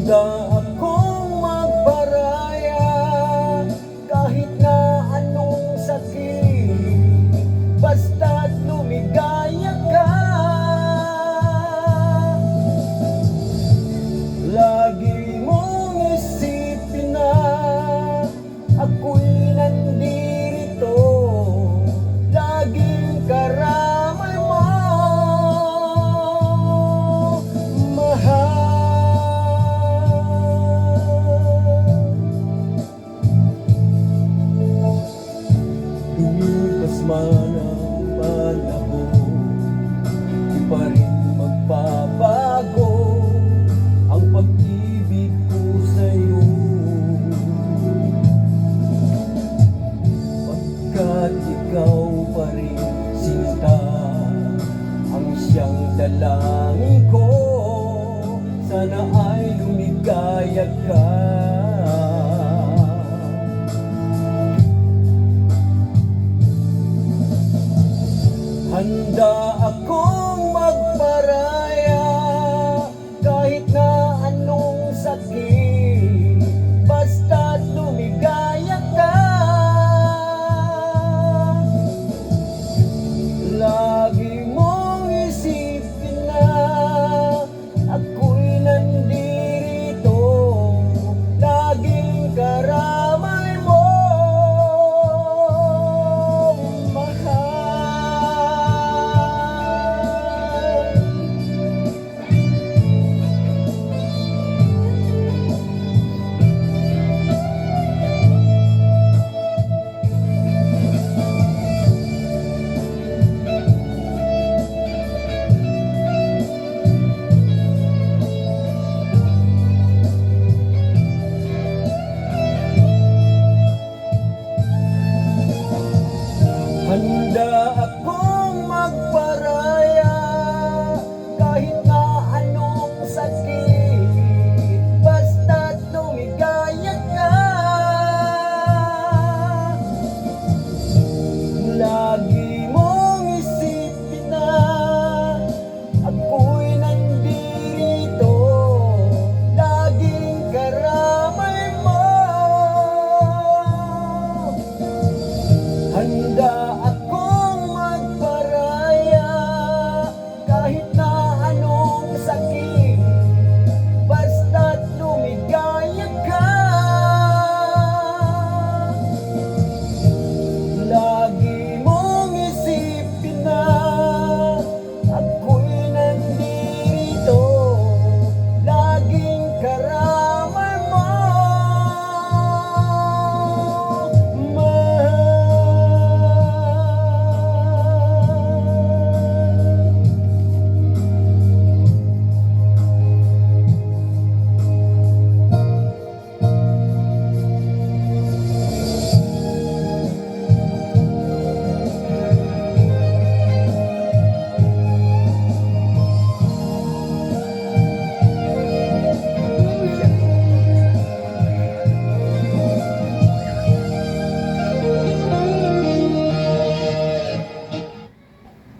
Handa akong magparaya kahit na anong sakit, basta't lumigaya ka. Lagi mong isipin na ako'y nandirito, laging karamay mo, mahal. Lumipas man ang panahon, di pa rin magbabago ang pag-ibig ko sa'yo, pagkat ikaw pa rin sinta ang siyang dalangin ko. Sana ay lumigaya ka. Handa akong magparaya kahit na anong sakit,